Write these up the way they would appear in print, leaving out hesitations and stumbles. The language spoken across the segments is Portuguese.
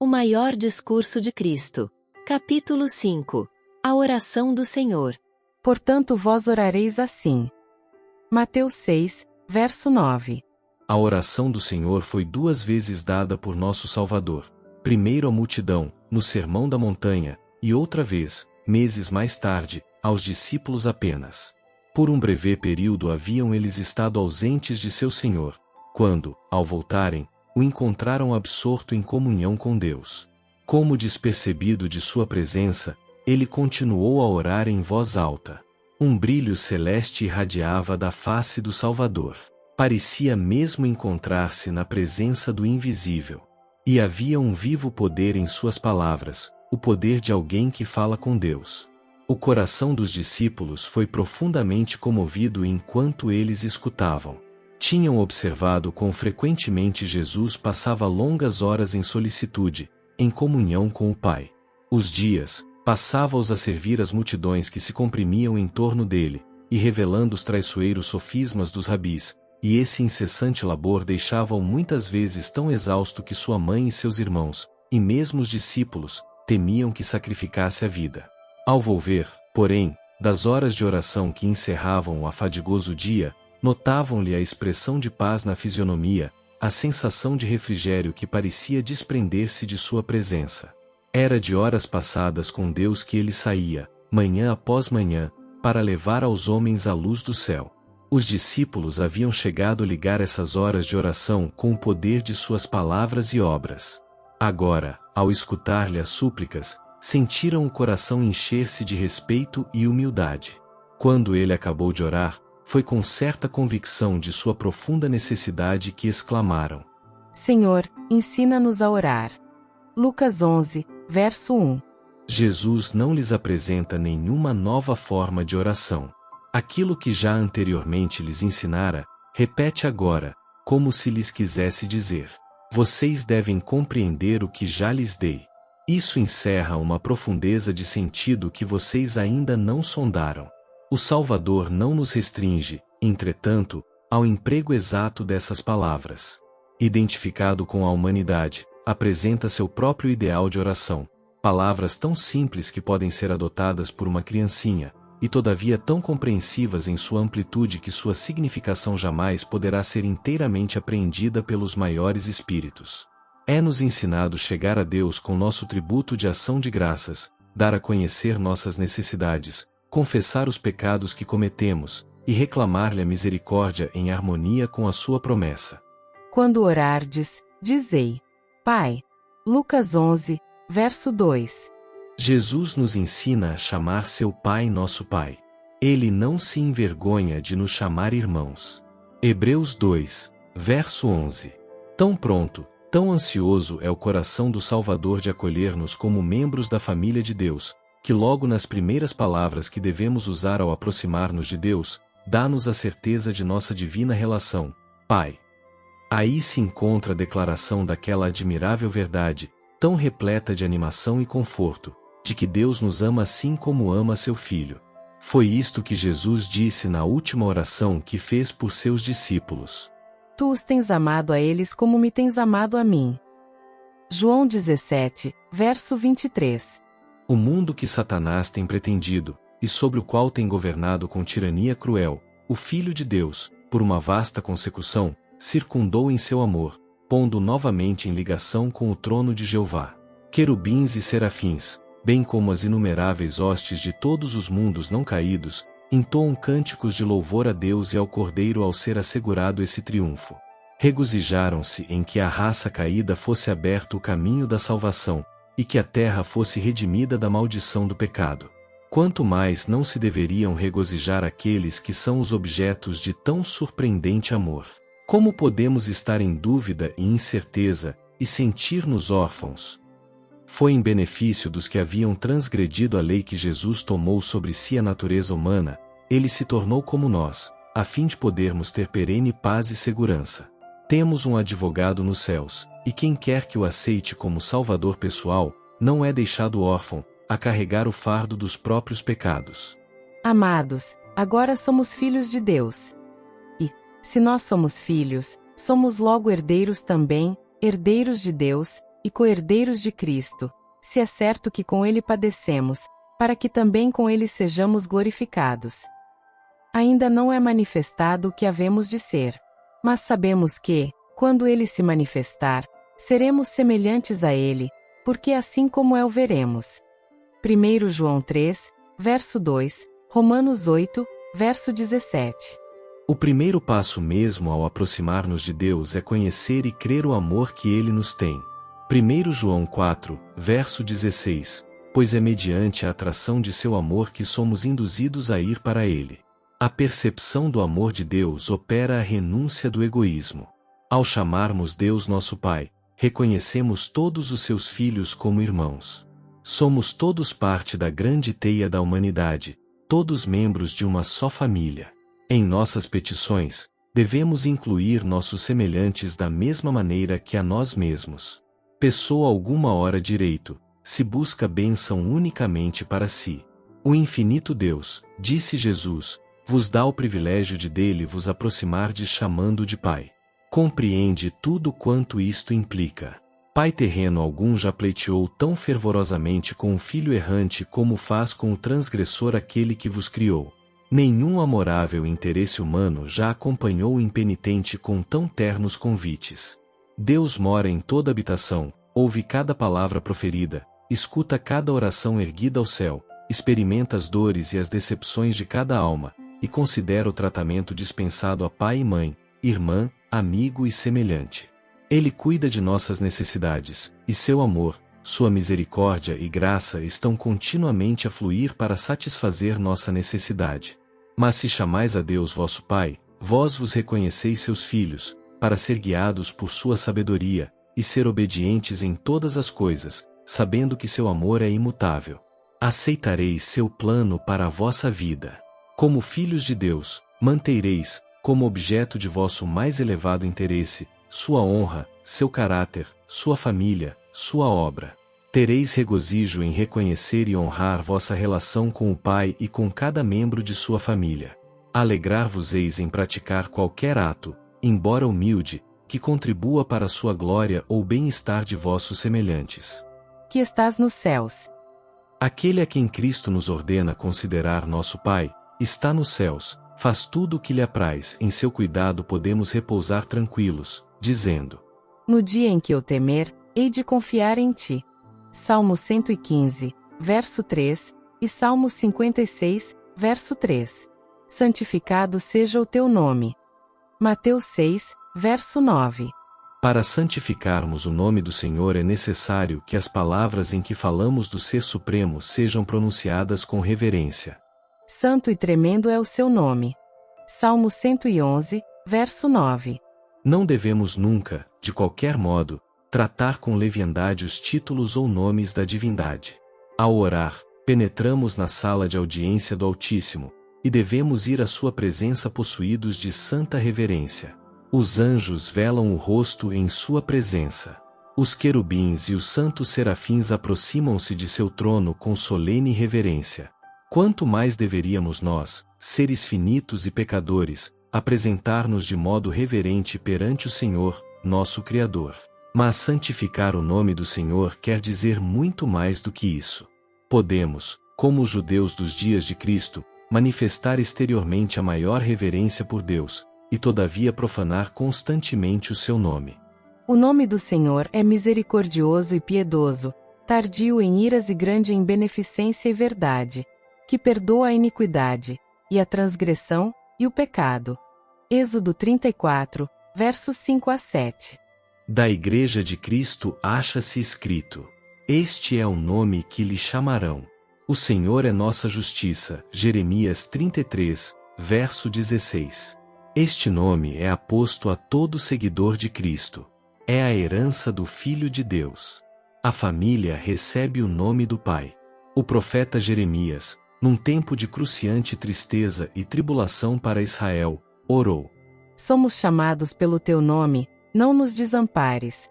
O maior discurso de Cristo. Capítulo 5. A oração do Senhor. Portanto vós orareis assim. Mateus 6, verso 9. A oração do Senhor foi 2 vezes dada por nosso Salvador. Primeiro à multidão, no Sermão da Montanha, e outra vez, meses mais tarde, aos discípulos apenas. Por um breve período haviam eles estado ausentes de seu Senhor, quando, ao voltarem, o encontraram absorto em comunhão com Deus. Como despercebido de sua presença, ele continuou a orar em voz alta. Um brilho celeste irradiava da face do Salvador. Parecia mesmo encontrar-se na presença do invisível. E havia um vivo poder em suas palavras, o poder de alguém que fala com Deus. O coração dos discípulos foi profundamente comovido enquanto eles escutavam. Tinham observado quão frequentemente Jesus passava longas horas em solicitude, em comunhão com o Pai. Os dias, passava-os a servir as multidões que se comprimiam em torno dele, e revelando os traiçoeiros sofismas dos rabis, e esse incessante labor deixava-o muitas vezes tão exausto que sua mãe e seus irmãos, e mesmo os discípulos, temiam que sacrificasse a vida. Ao volver, porém, das horas de oração que encerravam o afadigoso dia, notavam-lhe a expressão de paz na fisionomia, a sensação de refrigério que parecia desprender-se de sua presença. Era de horas passadas com Deus que ele saía, manhã após manhã, para levar aos homens a luz do céu. Os discípulos haviam chegado a ligar essas horas de oração com o poder de suas palavras e obras. Agora, ao escutar-lhe as súplicas, sentiram o coração encher-se de respeito e humildade. Quando ele acabou de orar, foi com certa convicção de sua profunda necessidade que exclamaram: Senhor, ensina-nos a orar. Lucas 11, verso 1. Jesus não lhes apresenta nenhuma nova forma de oração. Aquilo que já anteriormente lhes ensinara, repete agora, como se lhes quisesse dizer: vocês devem compreender o que já lhes dei. Isso encerra uma profundeza de sentido que vocês ainda não sondaram. O Salvador não nos restringe, entretanto, ao emprego exato dessas palavras. Identificado com a humanidade, apresenta seu próprio ideal de oração, palavras tão simples que podem ser adotadas por uma criancinha, e todavia tão compreensivas em sua amplitude que sua significação jamais poderá ser inteiramente apreendida pelos maiores espíritos. É-nos ensinado chegar a Deus com nosso tributo de ação de graças, dar a conhecer nossas necessidades, confessar os pecados que cometemos, e reclamar-lhe a misericórdia em harmonia com a sua promessa. Quando orardes, dizei: Pai. Lucas 11, verso 2. Jesus nos ensina a chamar seu Pai nosso Pai. Ele não se envergonha de nos chamar irmãos. Hebreus 2, verso 11. Tão pronto, tão ansioso é o coração do Salvador de acolher-nos como membros da família de Deus, que logo nas primeiras palavras que devemos usar ao aproximar-nos de Deus, dá-nos a certeza de nossa divina relação, Pai. Aí se encontra a declaração daquela admirável verdade, tão repleta de animação e conforto, de que Deus nos ama assim como ama seu Filho. Foi isto que Jesus disse na última oração que fez por seus discípulos. Tu os tens amado a eles como me tens amado a mim. João 17, verso 23. O mundo que Satanás tem pretendido, e sobre o qual tem governado com tirania cruel, o Filho de Deus, por uma vasta consecução, circundou em seu amor, pondo novamente em ligação com o trono de Jeová. Querubins e serafins, bem como as inumeráveis hostes de todos os mundos não caídos, entoam cânticos de louvor a Deus e ao Cordeiro ao ser assegurado esse triunfo. Regozijaram-se em que à raça caída fosse aberto o caminho da salvação, e que a terra fosse redimida da maldição do pecado. Quanto mais não se deveriam regozijar aqueles que são os objetos de tão surpreendente amor. Como podemos estar em dúvida e incerteza, e sentir-nos órfãos? Foi em benefício dos que haviam transgredido a lei que Jesus tomou sobre si a natureza humana, ele se tornou como nós, a fim de podermos ter perene paz e segurança. Temos um advogado nos céus, e quem quer que o aceite como Salvador pessoal, não é deixado órfão, a carregar o fardo dos próprios pecados. Amados, agora somos filhos de Deus. E, se nós somos filhos, somos logo herdeiros também, herdeiros de Deus, e coherdeiros de Cristo, se é certo que com ele padecemos, para que também com ele sejamos glorificados. Ainda não é manifestado o que havemos de ser, mas sabemos que, quando ele se manifestar, seremos semelhantes a ele, porque assim como é o veremos. 1 João 3, verso 2, Romanos 8, verso 17. O primeiro passo mesmo ao aproximar-nos de Deus é conhecer e crer o amor que Ele nos tem. 1 João 4, verso 16, pois é mediante a atração de seu amor que somos induzidos a ir para Ele. A percepção do amor de Deus opera a renúncia do egoísmo. Ao chamarmos Deus nosso Pai, reconhecemos todos os seus filhos como irmãos. Somos todos parte da grande teia da humanidade, todos membros de uma só família. Em nossas petições, devemos incluir nossos semelhantes da mesma maneira que a nós mesmos. Pessoa alguma ora direito, se busca bênção unicamente para si. O infinito Deus, disse Jesus, vos dá o privilégio de dele vos aproximardes chamando de Pai. Compreende tudo quanto isto implica. Pai terreno algum já pleiteou tão fervorosamente com o filho errante como faz com o transgressor aquele que vos criou. Nenhum amorável interesse humano já acompanhou o impenitente com tão ternos convites. Deus mora em toda habitação, ouve cada palavra proferida, escuta cada oração erguida ao céu, experimenta as dores e as decepções de cada alma, e considera o tratamento dispensado a pai e mãe, irmã, amigo e semelhante. Ele cuida de nossas necessidades, e seu amor, sua misericórdia e graça estão continuamente a fluir para satisfazer nossa necessidade. Mas se chamais a Deus vosso Pai, vós vos reconheceis seus filhos, para ser guiados por sua sabedoria, e ser obedientes em todas as coisas, sabendo que seu amor é imutável. Aceitareis seu plano para a vossa vida. Como filhos de Deus, mantereis, como objeto de vosso mais elevado interesse, sua honra, seu caráter, sua família, sua obra. Tereis regozijo em reconhecer e honrar vossa relação com o Pai e com cada membro de sua família. Alegrar-vos-eis em praticar qualquer ato, embora humilde, que contribua para a sua glória ou bem-estar de vossos semelhantes. Que estás nos céus. Aquele a quem Cristo nos ordena considerar nosso Pai, está nos céus, faz tudo o que lhe apraz, em seu cuidado podemos repousar tranquilos, dizendo: No dia em que eu temer, hei de confiar em ti. Salmo 115, verso 3, e Salmo 56, verso 3. Santificado seja o teu nome. Mateus 6, verso 9. Para santificarmos o nome do Senhor é necessário que as palavras em que falamos do Ser Supremo sejam pronunciadas com reverência. Santo e tremendo é o seu nome. Salmo 111, verso 9. Não devemos nunca, de qualquer modo, tratar com leviandade os títulos ou nomes da divindade. Ao orar, penetramos na sala de audiência do Altíssimo, e devemos ir à sua presença possuídos de santa reverência. Os anjos velam o rosto em sua presença. Os querubins e os santos serafins aproximam-se de seu trono com solene reverência. Quanto mais deveríamos nós, seres finitos e pecadores, apresentar-nos de modo reverente perante o Senhor, nosso Criador. Mas santificar o nome do Senhor quer dizer muito mais do que isso. Podemos, como os judeus dos dias de Cristo, manifestar exteriormente a maior reverência por Deus, e todavia profanar constantemente o seu nome. O nome do Senhor é misericordioso e piedoso, tardio em iras e grande em beneficência e verdade, que perdoa a iniquidade, e a transgressão, e o pecado. Êxodo 34, versos 5 a 7. Da Igreja de Cristo acha-se escrito: Este é o nome que lhe chamarão. O Senhor é nossa justiça. Jeremias 33, verso 16. Este nome é aposto a todo seguidor de Cristo. É a herança do Filho de Deus. A família recebe o nome do Pai. O profeta Jeremias, num tempo de cruciante tristeza e tribulação para Israel, orou: Somos chamados pelo teu nome, não nos desampares.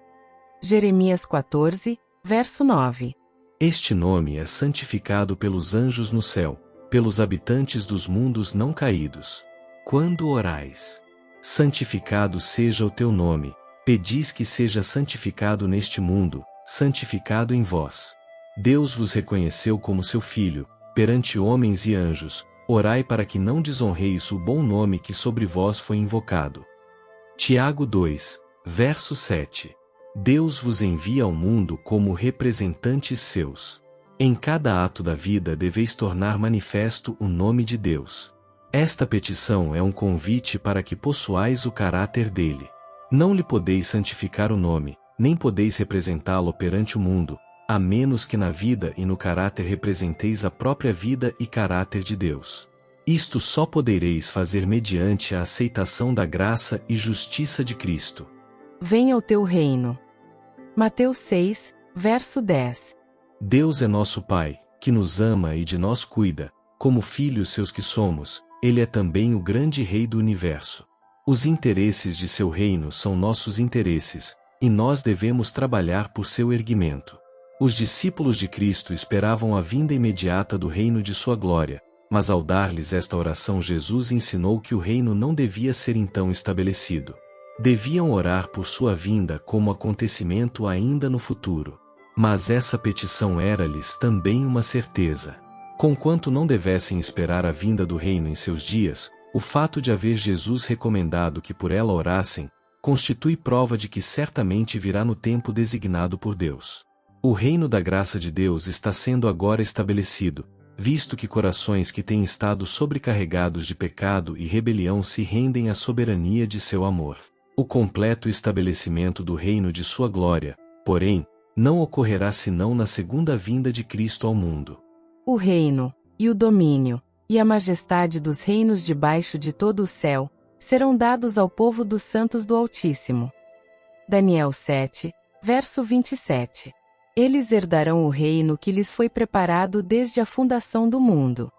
Jeremias 14, verso 9. Este nome é santificado pelos anjos no céu, pelos habitantes dos mundos não caídos. Quando orais: Santificado seja o teu nome, pedis que seja santificado neste mundo, santificado em vós. Deus vos reconheceu como seu filho, perante homens e anjos, orai para que não desonreis o bom nome que sobre vós foi invocado. Tiago 2, verso 7. Deus vos envia ao mundo como representantes seus. Em cada ato da vida deveis tornar manifesto o nome de Deus. Esta petição é um convite para que possuais o caráter dele. Não lhe podeis santificar o nome, nem podeis representá-lo perante o mundo, a menos que na vida e no caráter representeis a própria vida e caráter de Deus. Isto só podereis fazer mediante a aceitação da graça e justiça de Cristo. Venha o teu reino. Mateus 6, verso 10. Deus é nosso Pai, que nos ama e de nós cuida, como filhos seus que somos, Ele é também o grande Rei do universo. Os interesses de seu reino são nossos interesses, e nós devemos trabalhar por seu erguimento. Os discípulos de Cristo esperavam a vinda imediata do reino de sua glória, mas ao dar-lhes esta oração Jesus ensinou que o reino não devia ser então estabelecido. Deviam orar por sua vinda como acontecimento ainda no futuro. Mas essa petição era-lhes também uma certeza. Conquanto não devessem esperar a vinda do reino em seus dias, o fato de haver Jesus recomendado que por ela orassem, constitui prova de que certamente virá no tempo designado por Deus. O reino da graça de Deus está sendo agora estabelecido, visto que corações que têm estado sobrecarregados de pecado e rebelião se rendem à soberania de seu amor. O completo estabelecimento do reino de sua glória, porém, não ocorrerá senão na segunda vinda de Cristo ao mundo. O reino, e o domínio, e a majestade dos reinos debaixo de todo o céu, serão dados ao povo dos santos do Altíssimo. Daniel 7, verso 27. Eles herdarão o reino que lhes foi preparado desde a fundação do mundo.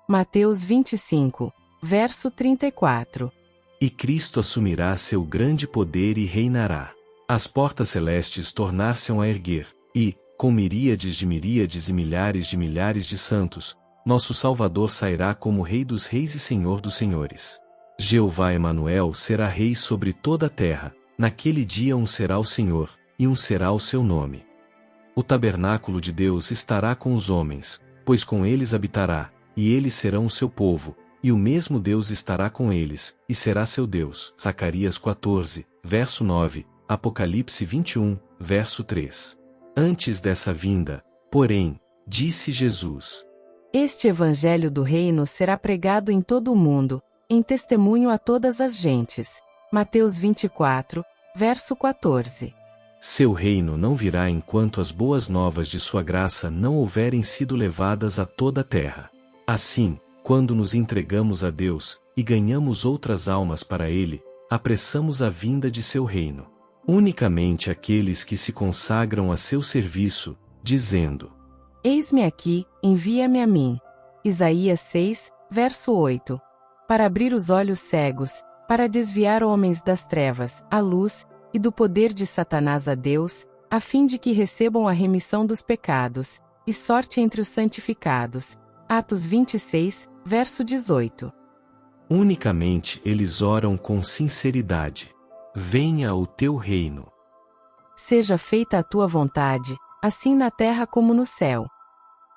Mateus 25, verso 34. E Cristo assumirá seu grande poder e reinará. As portas celestes tornar-se-ão a erguer, e, com miríades e milhares de santos, nosso Salvador sairá como Rei dos Reis e Senhor dos Senhores. Jeová Emanuel será Rei sobre toda a terra, naquele dia um será o Senhor, e um será o seu nome. O tabernáculo de Deus estará com os homens, pois com eles habitará, e eles serão o seu povo, e o mesmo Deus estará com eles, e será seu Deus. Zacarias 14, verso 9, Apocalipse 21, verso 3. Antes dessa vinda, porém, disse Jesus: Este evangelho do reino será pregado em todo o mundo, em testemunho a todas as gentes. Mateus 24, verso 14. Seu reino não virá enquanto as boas novas de sua graça não houverem sido levadas a toda a terra. Assim, quando nos entregamos a Deus, e ganhamos outras almas para Ele, apressamos a vinda de seu reino. Unicamente aqueles que se consagram a seu serviço, dizendo: Eis-me aqui, envia-me a mim. Isaías 6, verso 8. Para abrir os olhos cegos, para desviar homens das trevas, à luz, e do poder de Satanás a Deus, a fim de que recebam a remissão dos pecados, e sorte entre os santificados. Atos 26, verso 18. Unicamente eles oram com sinceridade: venha o teu reino. Seja feita a tua vontade, assim na terra como no céu.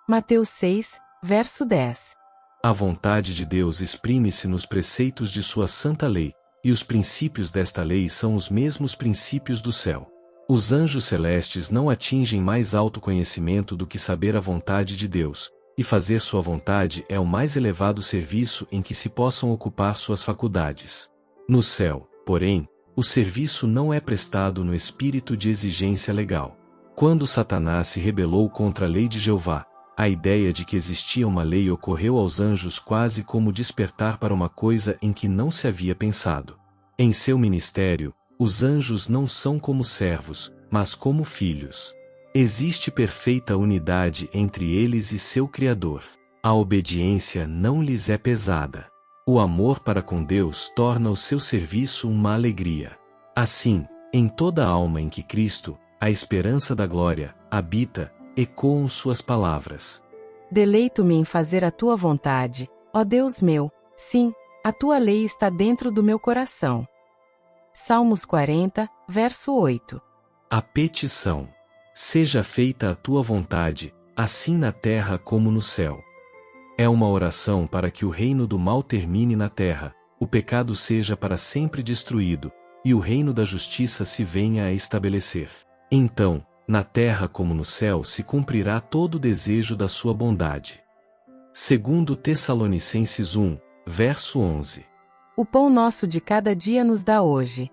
Mateus 6, verso 10. A vontade de Deus exprime-se nos preceitos de sua santa lei, e os princípios desta lei são os mesmos princípios do céu. Os anjos celestes não atingem mais alto conhecimento do que saber a vontade de Deus, e fazer sua vontade é o mais elevado serviço em que se possam ocupar suas faculdades. No céu, porém, o serviço não é prestado no espírito de exigência legal. Quando Satanás se rebelou contra a lei de Jeová, a ideia de que existia uma lei ocorreu aos anjos quase como despertar para uma coisa em que não se havia pensado. Em seu ministério, os anjos não são como servos, mas como filhos. Existe perfeita unidade entre eles e seu Criador. A obediência não lhes é pesada. O amor para com Deus torna o seu serviço uma alegria. Assim, em toda alma em que Cristo, a esperança da glória, habita, ecoam suas palavras: Deleito-me em fazer a tua vontade, ó Deus meu, sim, a tua lei está dentro do meu coração. Salmos 40, verso 8. A petição. Seja feita a tua vontade, assim na terra como no céu. É uma oração para que o reino do mal termine na terra, o pecado seja para sempre destruído, e o reino da justiça se venha a estabelecer. Então, na terra como no céu se cumprirá todo o desejo da sua bondade. Segundo Tessalonicenses 1, verso 11. O pão nosso de cada dia nos dá hoje.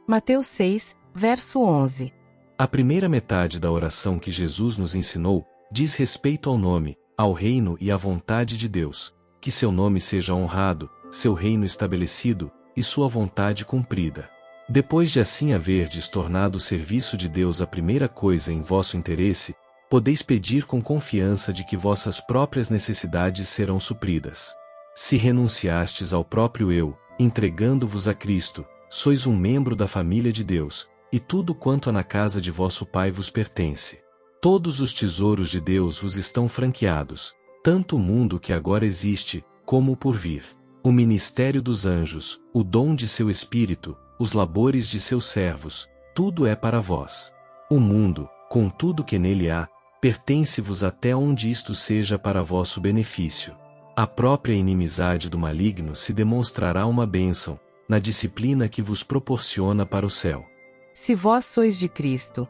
Mateus 6, verso 11. A primeira metade da oração que Jesus nos ensinou diz respeito ao nome, ao reino e à vontade de Deus, que seu nome seja honrado, seu reino estabelecido, e sua vontade cumprida. Depois de assim haverdes tornado o serviço de Deus a primeira coisa em vosso interesse, podeis pedir com confiança de que vossas próprias necessidades serão supridas. Se renunciastes ao próprio eu, entregando-vos a Cristo, sois um membro da família de Deus, e tudo quanto há na casa de vosso Pai vos pertence. Todos os tesouros de Deus vos estão franqueados, tanto o mundo que agora existe, como o por vir. O ministério dos anjos, o dom de seu Espírito, os labores de seus servos, tudo é para vós. O mundo, com tudo que nele há, pertence-vos até onde isto seja para vosso benefício. A própria inimizade do maligno se demonstrará uma bênção, na disciplina que vos proporciona para o céu. Se vós sois de Cristo,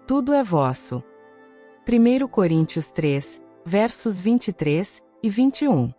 tudo é vosso. 1 Coríntios 3, versos 23 e 21.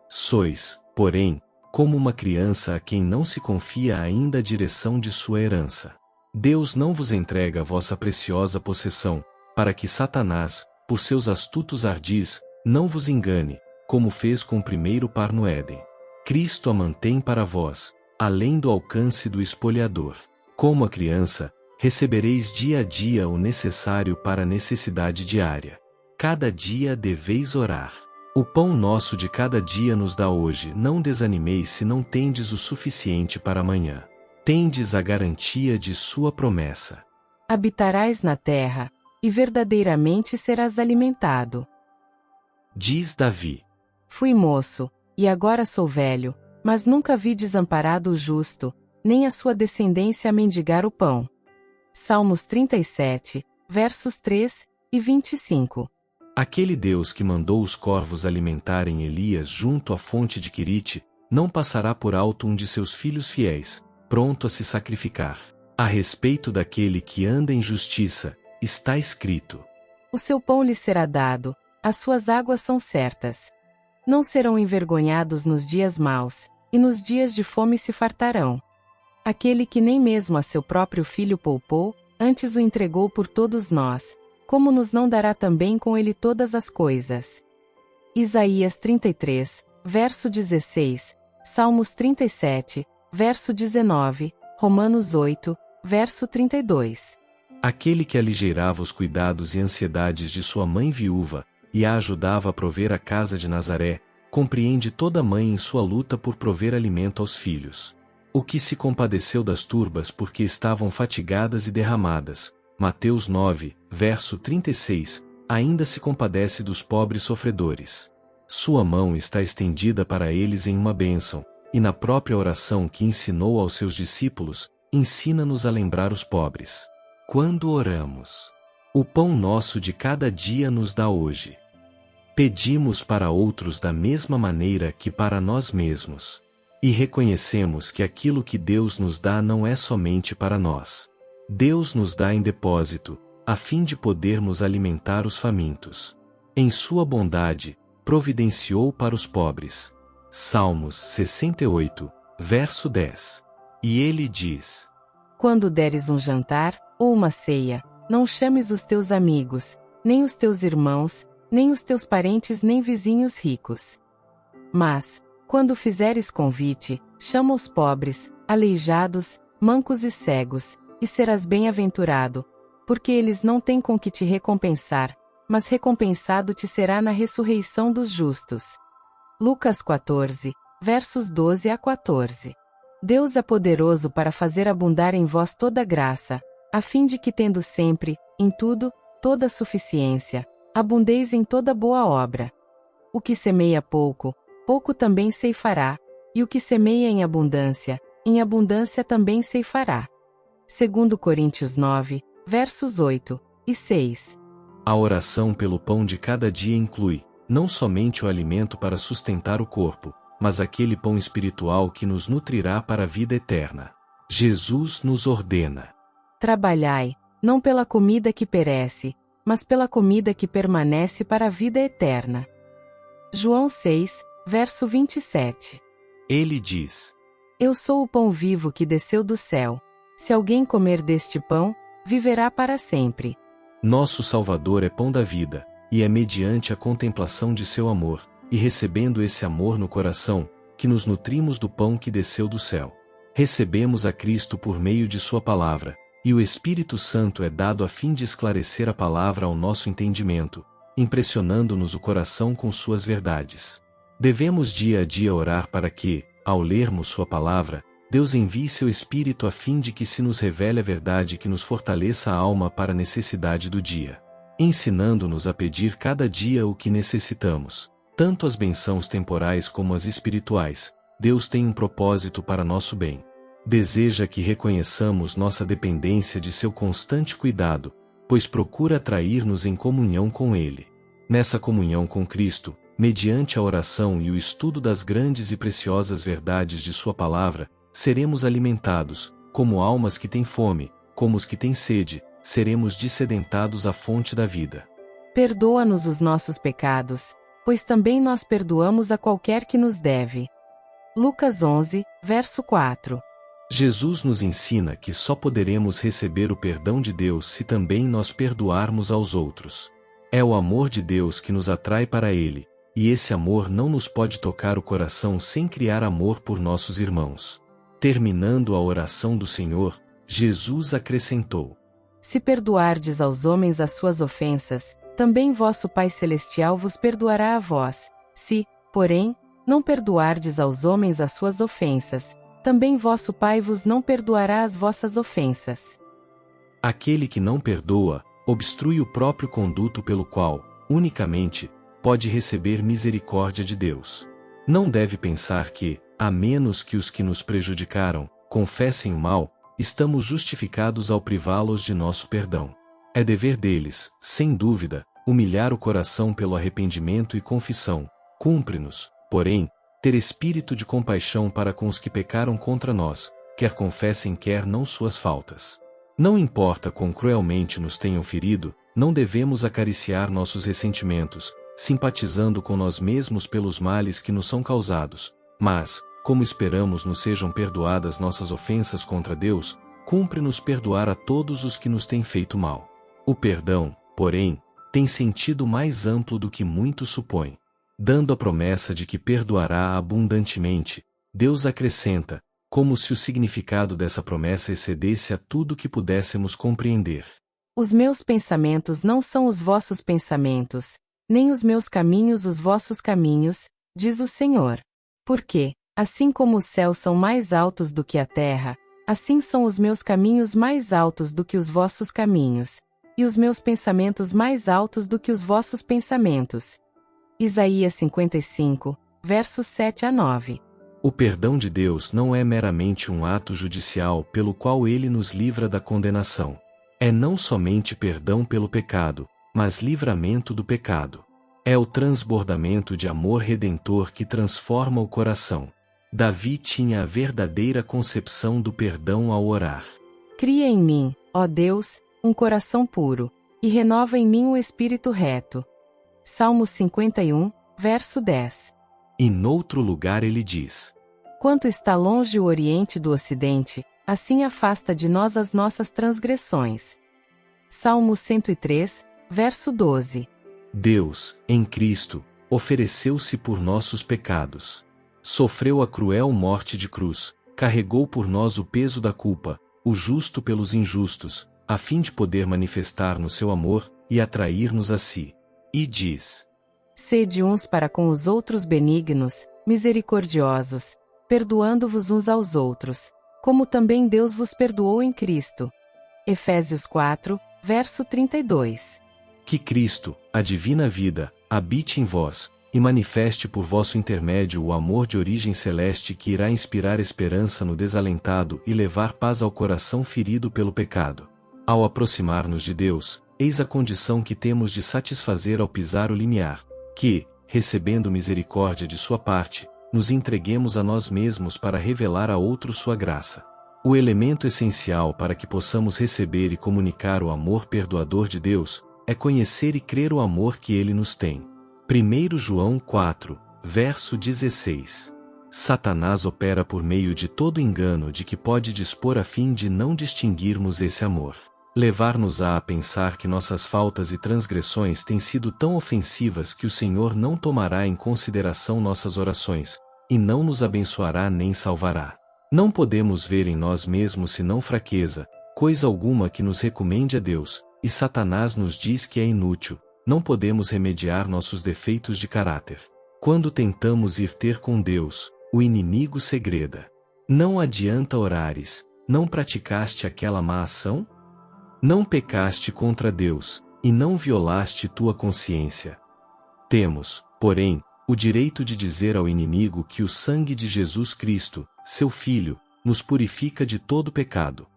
Sois, porém, como uma criança a quem não se confia ainda a direção de sua herança. Deus não vos entrega a vossa preciosa possessão, para que Satanás, por seus astutos ardis, não vos engane, como fez com o primeiro par no Éden. Cristo a mantém para vós, além do alcance do espoliador. Como a criança, recebereis dia a dia o necessário para a necessidade diária. Cada dia deveis orar. O pão nosso de cada dia nos dá hoje. Não desanimeis se não tendes o suficiente para amanhã. Tendes a garantia de sua promessa. Habitarás na terra, e verdadeiramente serás alimentado. Diz Davi. Fui moço, e agora sou velho, mas nunca vi desamparado o justo, nem a sua descendência a mendigar o pão. Salmos 37, versos 3 e 25. Aquele Deus que mandou os corvos alimentarem Elias junto à fonte de Querite, não passará por alto um de seus filhos fiéis, pronto a se sacrificar. A respeito daquele que anda em justiça, está escrito: o seu pão lhe será dado, as suas águas são certas. Não serão envergonhados nos dias maus, e nos dias de fome se fartarão. Aquele que nem mesmo a seu próprio filho poupou, antes o entregou por todos nós, como nos não dará também com ele todas as coisas? Isaías 33, verso 16, Salmos 37, verso 19, Romanos 8, verso 32. Aquele que aligeirava os cuidados e ansiedades de sua mãe viúva, e a ajudava a prover a casa de Nazaré, compreende toda mãe em sua luta por prover alimento aos filhos. O que se compadeceu das turbas porque estavam fatigadas e derramadas, Mateus 9, verso 36, ainda se compadece dos pobres sofredores. Sua mão está estendida para eles em uma bênção, e na própria oração que ensinou aos seus discípulos, ensina-nos a lembrar os pobres. Quando oramos, o pão nosso de cada dia nos dá hoje. Pedimos para outros da mesma maneira que para nós mesmos. E reconhecemos que aquilo que Deus nos dá não é somente para nós. Deus nos dá em depósito, a fim de podermos alimentar os famintos. Em sua bondade, providenciou para os pobres. Salmos 68, verso 10. E ele diz: quando deres um jantar, ou uma ceia, não chames os teus amigos, nem os teus irmãos, nem os teus parentes nem vizinhos ricos. Mas, quando fizeres convite, chama os pobres, aleijados, mancos e cegos, e serás bem-aventurado, porque eles não têm com que te recompensar, mas recompensado te será na ressurreição dos justos. Lucas 14, versos 12 a 14. Deus é poderoso para fazer abundar em vós toda graça, a fim de que tendo sempre, em tudo, toda suficiência, abundeis em toda boa obra. O que semeia pouco, pouco também ceifará, e o que semeia em abundância também ceifará. 2 Coríntios 9, versos 8, e 6. A oração pelo pão de cada dia inclui, não somente o alimento para sustentar o corpo, mas aquele pão espiritual que nos nutrirá para a vida eterna. Jesus nos ordena: trabalhai, não pela comida que perece, mas pela comida que permanece para a vida eterna. João 6, verso 27. Ele diz: eu sou o pão vivo que desceu do céu. Se alguém comer deste pão, viverá para sempre. Nosso Salvador é pão da vida, e é mediante a contemplação de seu amor, e recebendo esse amor no coração, que nos nutrimos do pão que desceu do céu. Recebemos a Cristo por meio de sua palavra, e o Espírito Santo é dado a fim de esclarecer a palavra ao nosso entendimento, impressionando-nos o coração com suas verdades. Devemos dia a dia orar para que, ao lermos sua palavra, Deus envie seu Espírito a fim de que se nos revele a verdade que nos fortaleça a alma para a necessidade do dia, ensinando-nos a pedir cada dia o que necessitamos, tanto as bênçãos temporais como as espirituais. Deus tem um propósito para nosso bem. Deseja que reconheçamos nossa dependência de seu constante cuidado, pois procura atrair-nos em comunhão com Ele. Nessa comunhão com Cristo, mediante a oração e o estudo das grandes e preciosas verdades de sua palavra, seremos alimentados, como almas que têm fome, como os que têm sede, seremos dessedentados à fonte da vida. Perdoa-nos os nossos pecados, pois também nós perdoamos a qualquer que nos deve. Lucas 11, verso 4. Jesus nos ensina que só poderemos receber o perdão de Deus se também nós perdoarmos aos outros. É o amor de Deus que nos atrai para Ele, e esse amor não nos pode tocar o coração sem criar amor por nossos irmãos. Terminando a oração do Senhor, Jesus acrescentou: se perdoardes aos homens as suas ofensas, também vosso Pai Celestial vos perdoará a vós. Se, porém, não perdoardes aos homens as suas ofensas, também vosso Pai vos não perdoará as vossas ofensas. Aquele que não perdoa, obstrui o próprio conduto pelo qual, unicamente, pode receber misericórdia de Deus. Não deve pensar que, a menos que os que nos prejudicaram confessem o mal, estamos justificados ao privá-los de nosso perdão. É dever deles, sem dúvida, humilhar o coração pelo arrependimento e confissão. Cumpre-nos, porém, ter espírito de compaixão para com os que pecaram contra nós, quer confessem quer não suas faltas. Não importa quão cruelmente nos tenham ferido, não devemos acariciar nossos ressentimentos, simpatizando com nós mesmos pelos males que nos são causados, mas, como esperamos nos sejam perdoadas nossas ofensas contra Deus, cumpre-nos perdoar a todos os que nos têm feito mal. O perdão, porém, tem sentido mais amplo do que muitos supõem. Dando a promessa de que perdoará abundantemente, Deus acrescenta, como se o significado dessa promessa excedesse a tudo que pudéssemos compreender: os meus pensamentos não são os vossos pensamentos, nem os meus caminhos os vossos caminhos, diz o Senhor. Porque, assim como os céus são mais altos do que a terra, assim são os meus caminhos mais altos do que os vossos caminhos, e os meus pensamentos mais altos do que os vossos pensamentos. Isaías 55, versos 7 a 9. O perdão de Deus não é meramente um ato judicial pelo qual Ele nos livra da condenação. É não somente perdão pelo pecado, mas livramento do pecado. É o transbordamento de amor redentor que transforma o coração. Davi tinha a verdadeira concepção do perdão ao orar: cria em mim, ó Deus, um coração puro, e renova em mim um espírito reto. Salmo 51, verso 10. E noutro lugar ele diz: quanto está longe o Oriente do Ocidente, assim afasta de nós as nossas transgressões. Salmo 103, verso 12. Deus, em Cristo, ofereceu-se por nossos pecados. Sofreu a cruel morte de cruz, carregou por nós o peso da culpa, o justo pelos injustos, a fim de poder manifestar no seu amor e atrair-nos a si. E diz: sede uns para com os outros benignos, misericordiosos, perdoando-vos uns aos outros, como também Deus vos perdoou em Cristo. Efésios 4, verso 32. Que Cristo, a divina vida, habite em vós, e manifeste por vosso intermédio o amor de origem celeste que irá inspirar esperança no desalentado e levar paz ao coração ferido pelo pecado. Ao aproximar-nos de Deus, eis a condição que temos de satisfazer ao pisar o limiar, que, recebendo misericórdia de sua parte, nos entreguemos a nós mesmos para revelar a outros sua graça. O elemento essencial para que possamos receber e comunicar o amor perdoador de Deus, é conhecer e crer o amor que Ele nos tem. 1 João 4, verso 16. Satanás opera por meio de todo engano de que pode dispor a fim de não distinguirmos esse amor. Levar-nos-á a pensar que nossas faltas e transgressões têm sido tão ofensivas que o Senhor não tomará em consideração nossas orações, e não nos abençoará nem salvará. Não podemos ver em nós mesmos senão fraqueza, coisa alguma que nos recomende a Deus, e Satanás nos diz que é inútil, não podemos remediar nossos defeitos de caráter. Quando tentamos ir ter com Deus, o inimigo segreda. Não adianta orares, não praticaste aquela má ação? Não pecaste contra Deus, e não violaste tua consciência. Temos, porém, o direito de dizer ao inimigo que o sangue de Jesus Cristo, seu Filho, nos purifica de todo pecado.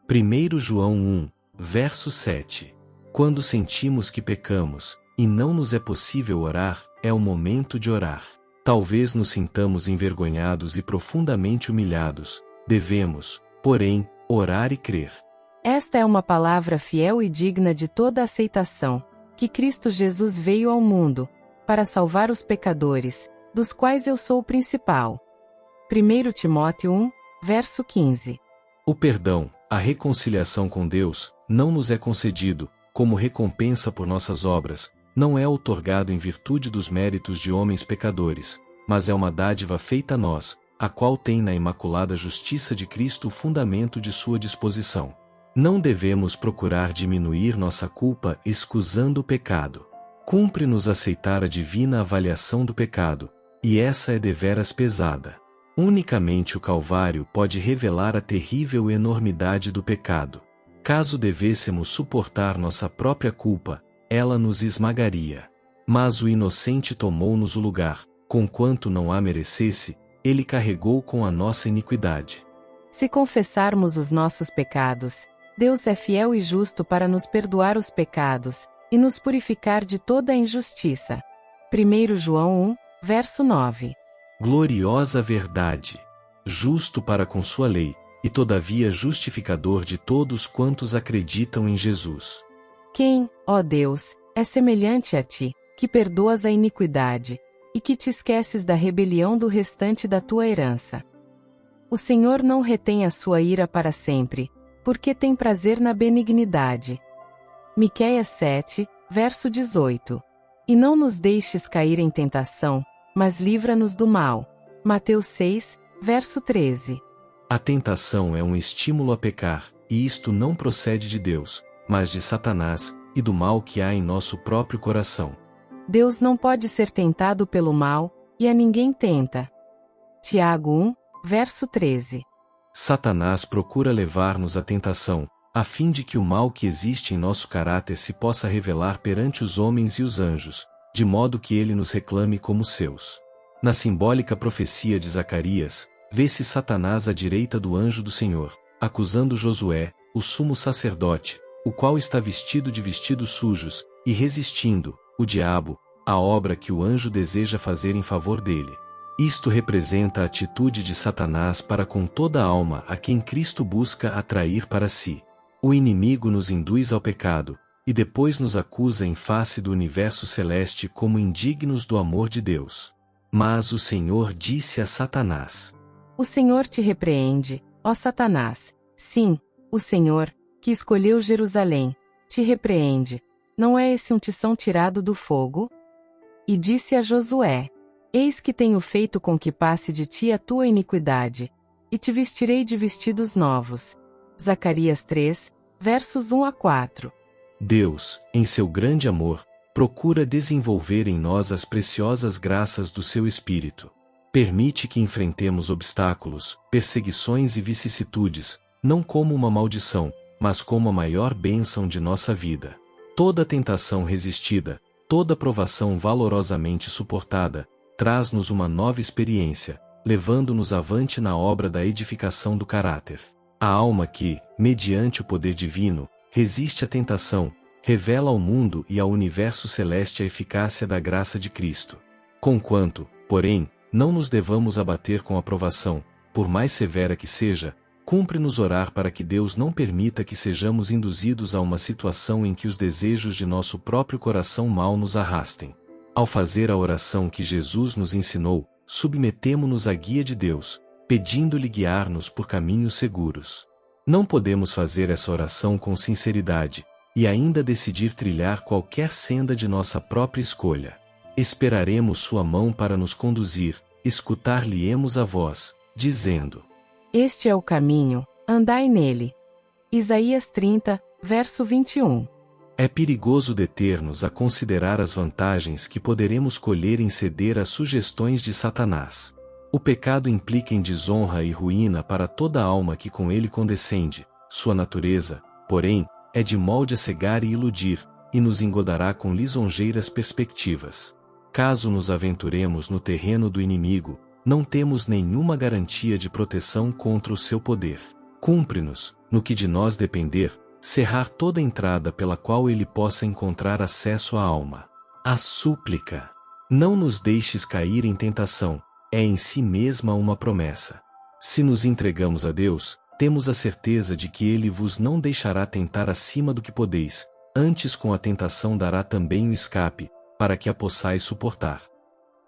1 João 1, verso 7. Quando sentimos que pecamos, e não nos é possível orar, é o momento de orar. Talvez nos sintamos envergonhados e profundamente humilhados, devemos, porém, orar e crer. Esta é uma palavra fiel e digna de toda aceitação, que Cristo Jesus veio ao mundo, para salvar os pecadores, dos quais eu sou o principal. 1 Timóteo 1, verso 15. O perdão, a reconciliação com Deus, não nos é concedido, como recompensa por nossas obras, não é outorgado em virtude dos méritos de homens pecadores, mas é uma dádiva feita a nós, a qual tem na imaculada justiça de Cristo o fundamento de sua disposição. Não devemos procurar diminuir nossa culpa excusando o pecado. Cumpre-nos aceitar a divina avaliação do pecado, e essa é deveras pesada. Unicamente o Calvário pode revelar a terrível enormidade do pecado. Caso devêssemos suportar nossa própria culpa, ela nos esmagaria. Mas o inocente tomou-nos o lugar, conquanto não a merecesse, ele carregou com a nossa iniquidade. Se confessarmos os nossos pecados, Deus é fiel e justo para nos perdoar os pecados, e nos purificar de toda a injustiça. 1 João 1, verso 9. Gloriosa verdade! Justo para com sua lei, e todavia justificador de todos quantos acreditam em Jesus. Quem, ó Deus, é semelhante a ti, que perdoas a iniquidade, e que te esqueces da rebelião do restante da tua herança. O Senhor não retém a sua ira para sempre, porque tem prazer na benignidade. Miqueias 7, verso 18. E não nos deixes cair em tentação, mas livra-nos do mal. Mateus 6, verso 13. A tentação é um estímulo a pecar, e isto não procede de Deus, mas de Satanás, e do mal que há em nosso próprio coração. Deus não pode ser tentado pelo mal, e a ninguém tenta. Tiago 1, verso 13. Satanás procura levar-nos à tentação, a fim de que o mal que existe em nosso caráter se possa revelar perante os homens e os anjos, de modo que ele nos reclame como seus. Na simbólica profecia de Zacarias, vê-se Satanás à direita do anjo do Senhor, acusando Josué, o sumo sacerdote, o qual está vestido de vestidos sujos, e resistindo, o diabo, à obra que o anjo deseja fazer em favor dele. Isto representa a atitude de Satanás para com toda a alma a quem Cristo busca atrair para si. O inimigo nos induz ao pecado, e depois nos acusa em face do universo celeste como indignos do amor de Deus. Mas o Senhor disse a Satanás: O Senhor te repreende, ó Satanás. Sim, o Senhor, que escolheu Jerusalém, te repreende. Não é esse um tição tirado do fogo? E disse a Josué: Eis que tenho feito com que passe de ti a tua iniquidade, e te vestirei de vestidos novos. Zacarias 3, versos 1 a 4. Deus, em seu grande amor, procura desenvolver em nós as preciosas graças do seu Espírito. Permite que enfrentemos obstáculos, perseguições e vicissitudes, não como uma maldição, mas como a maior bênção de nossa vida. Toda tentação resistida, toda provação valorosamente suportada, traz-nos uma nova experiência, levando-nos avante na obra da edificação do caráter. A alma que, mediante o poder divino, resiste à tentação, revela ao mundo e ao universo celeste a eficácia da graça de Cristo. Conquanto, porém, não nos devamos abater com a provação, por mais severa que seja, cumpre-nos orar para que Deus não permita que sejamos induzidos a uma situação em que os desejos de nosso próprio coração mau nos arrastem. Ao fazer a oração que Jesus nos ensinou, submetemo-nos à guia de Deus, pedindo-lhe guiar-nos por caminhos seguros. Não podemos fazer essa oração com sinceridade, e ainda decidir trilhar qualquer senda de nossa própria escolha. Esperaremos sua mão para nos conduzir, escutar-lhe-emos a voz, dizendo: Este é o caminho, andai nele. Isaías 30, verso 21. É perigoso deter-nos a considerar as vantagens que poderemos colher em ceder às sugestões de Satanás. O pecado implica em desonra e ruína para toda alma que com ele condescende. Sua natureza, porém, é de molde a cegar e iludir, e nos engodará com lisonjeiras perspectivas. Caso nos aventuremos no terreno do inimigo, não temos nenhuma garantia de proteção contra o seu poder. Cumpre-nos, no que de nós depender, cerrar toda entrada pela qual ele possa encontrar acesso à alma. A súplica: não nos deixes cair em tentação, é em si mesma uma promessa. Se nos entregamos a Deus, temos a certeza de que Ele vos não deixará tentar acima do que podeis, antes com a tentação dará também o escape, para que a possais suportar.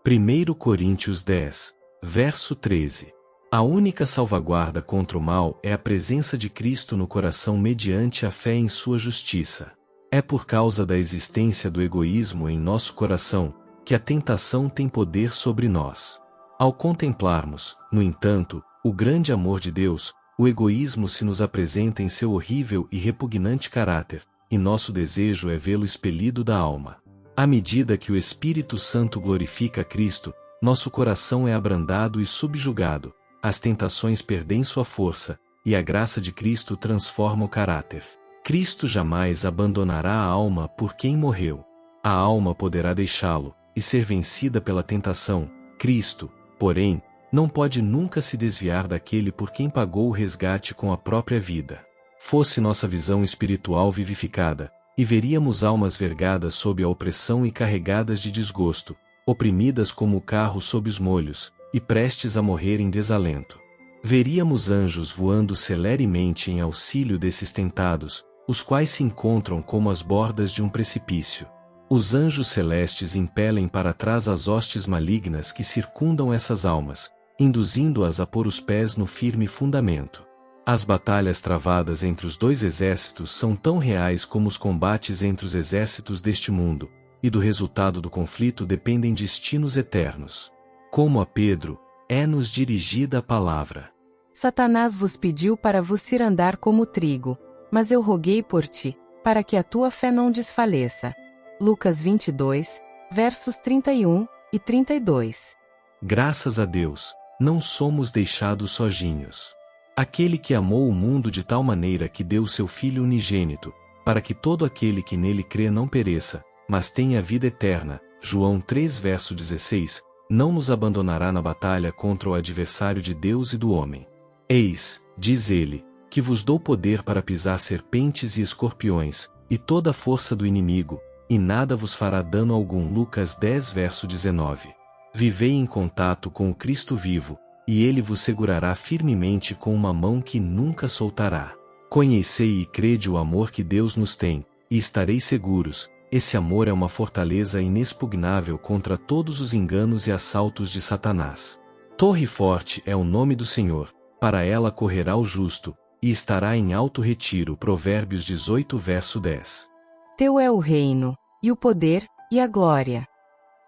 1 Coríntios 10, verso 13. A única salvaguarda contra o mal é a presença de Cristo no coração mediante a fé em sua justiça. É por causa da existência do egoísmo em nosso coração, que a tentação tem poder sobre nós. Ao contemplarmos, no entanto, o grande amor de Deus, o egoísmo se nos apresenta em seu horrível e repugnante caráter, e nosso desejo é vê-lo expelido da alma. À medida que o Espírito Santo glorifica Cristo, nosso coração é abrandado e subjugado, as tentações perdem sua força, e a graça de Cristo transforma o caráter. Cristo jamais abandonará a alma por quem morreu. A alma poderá deixá-lo, e ser vencida pela tentação. Cristo, porém, não pode nunca se desviar daquele por quem pagou o resgate com a própria vida. Fosse nossa visão espiritual vivificada, e veríamos almas vergadas sob a opressão e carregadas de desgosto, oprimidas como o carro sob os molhos, e prestes a morrer em desalento. Veríamos anjos voando celeremente em auxílio desses tentados, os quais se encontram como as bordas de um precipício. Os anjos celestes impelem para trás as hostes malignas que circundam essas almas, induzindo-as a pôr os pés no firme fundamento. As batalhas travadas entre os dois exércitos são tão reais como os combates entre os exércitos deste mundo, e do resultado do conflito dependem destinos eternos. Como a Pedro, é-nos dirigida a palavra: Satanás vos pediu para vos cirandar como trigo, mas eu roguei por ti, para que a tua fé não desfaleça. Lucas 22, versos 31 e 32. Graças a Deus, não somos deixados sozinhos. Aquele que amou o mundo de tal maneira que deu seu Filho unigênito, para que todo aquele que nele crê não pereça, mas tenha a vida eterna, João 3 verso 16, não nos abandonará na batalha contra o adversário de Deus e do homem. Eis, diz ele, que vos dou poder para pisar serpentes e escorpiões, e toda a força do inimigo, e nada vos fará dano algum. Lucas 10 verso 19. Vivei em contato com o Cristo vivo, e ele vos segurará firmemente com uma mão que nunca soltará. Conhecei e crede o amor que Deus nos tem, e estareis seguros. Esse amor é uma fortaleza inexpugnável contra todos os enganos e assaltos de Satanás. Torre forte é o nome do Senhor, para ela correrá o justo, e estará em alto retiro. Provérbios 18 verso 10. Teu é o reino, e o poder, e a glória.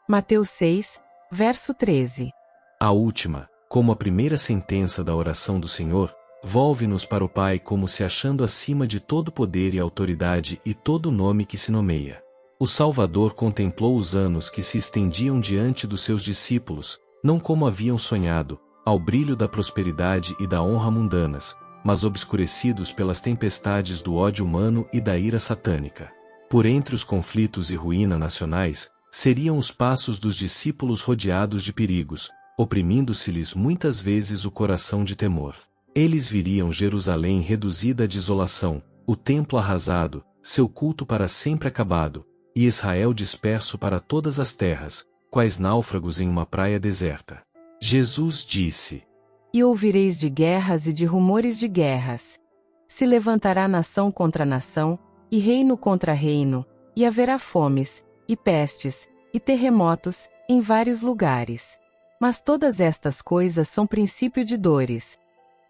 Mateus 6, verso 13. A última, como a primeira sentença da oração do Senhor, volve-nos para o Pai como se achando acima de todo poder e autoridade e todo nome que se nomeia. O Salvador contemplou os anos que se estendiam diante dos seus discípulos, não como haviam sonhado, ao brilho da prosperidade e da honra mundanas, mas obscurecidos pelas tempestades do ódio humano e da ira satânica. Por entre os conflitos e ruína nacionais, seriam os passos dos discípulos rodeados de perigos, oprimindo-se-lhes muitas vezes o coração de temor. Eles viriam Jerusalém reduzida à desolação, o templo arrasado, seu culto para sempre acabado, e Israel disperso para todas as terras, quais náufragos em uma praia deserta. Jesus disse: E ouvireis de guerras e de rumores de guerras. Se levantará nação contra nação, e reino contra reino, e haverá fomes, e pestes, e terremotos, em vários lugares. Mas todas estas coisas são princípio de dores.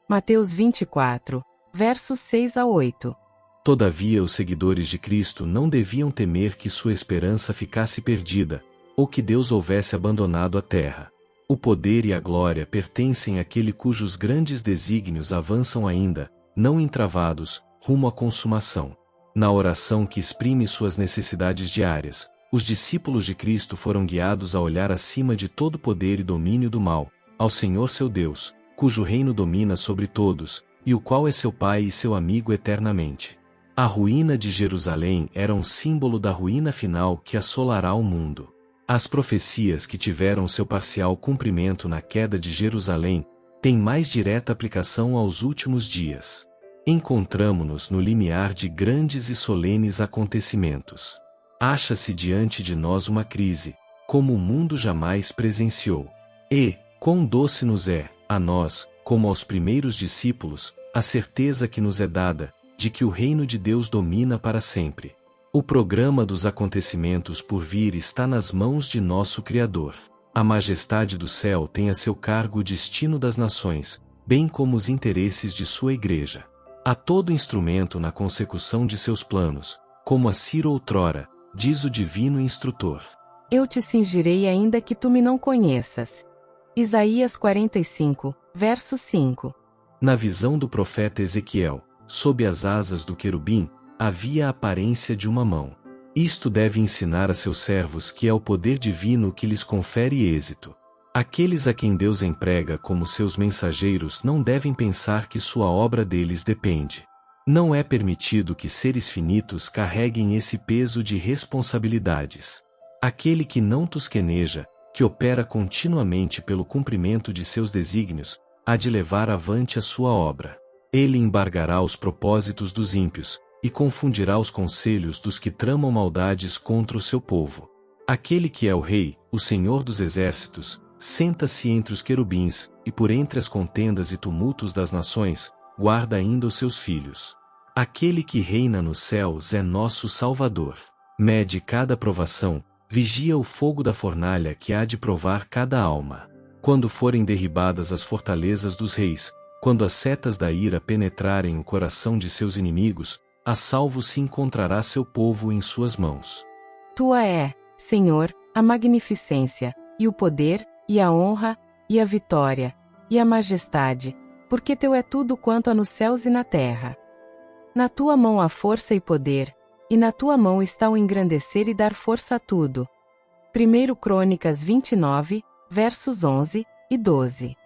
Mateus 24, versos 6 a 8. Todavia os seguidores de Cristo não deviam temer que sua esperança ficasse perdida, ou que Deus houvesse abandonado a terra. O poder e a glória pertencem àquele cujos grandes desígnios avançam ainda, não entravados, rumo à consumação. Na oração que exprime suas necessidades diárias, os discípulos de Cristo foram guiados a olhar acima de todo poder e domínio do mal, ao Senhor seu Deus, cujo reino domina sobre todos, e o qual é seu Pai e seu amigo eternamente. A ruína de Jerusalém era um símbolo da ruína final que assolará o mundo. As profecias que tiveram seu parcial cumprimento na queda de Jerusalém têm mais direta aplicação aos últimos dias. Encontramo-nos no limiar de grandes e solenes acontecimentos. Acha-se diante de nós uma crise, como o mundo jamais presenciou. E, quão doce nos é, a nós, como aos primeiros discípulos, a certeza que nos é dada, de que o reino de Deus domina para sempre. O programa dos acontecimentos por vir está nas mãos de nosso Criador. A majestade do céu tem a seu cargo o destino das nações, bem como os interesses de sua igreja. Há todo instrumento na consecução de seus planos, como a Ciro outrora, diz o divino instrutor. Eu te cingirei ainda que tu me não conheças. Isaías 45, verso 5. Na visão do profeta Ezequiel, sob as asas do querubim, havia a aparência de uma mão. Isto deve ensinar a seus servos que é o poder divino que lhes confere êxito. Aqueles a quem Deus emprega como seus mensageiros não devem pensar que sua obra deles depende. Não é permitido que seres finitos carreguem esse peso de responsabilidades. Aquele que não tosqueneja, que opera continuamente pelo cumprimento de seus desígnios, há de levar avante a sua obra. Ele embargará os propósitos dos ímpios, e confundirá os conselhos dos que tramam maldades contra o seu povo. Aquele que é o Rei, o Senhor dos Exércitos, senta-se entre os querubins, e por entre as contendas e tumultos das nações, guarda ainda os seus filhos. Aquele que reina nos céus é nosso Salvador. Mede cada provação, vigia o fogo da fornalha que há de provar cada alma. Quando forem derribadas as fortalezas dos reis, quando as setas da ira penetrarem o coração de seus inimigos, a salvo se encontrará seu povo em suas mãos. Tua é, Senhor, a magnificência, e o poder, e a honra, e a vitória, e a majestade, porque teu é tudo quanto há nos céus e na terra. Na tua mão há força e poder, e na tua mão está o engrandecer e dar força a tudo. 1 Crônicas 29, versos 11 e 12.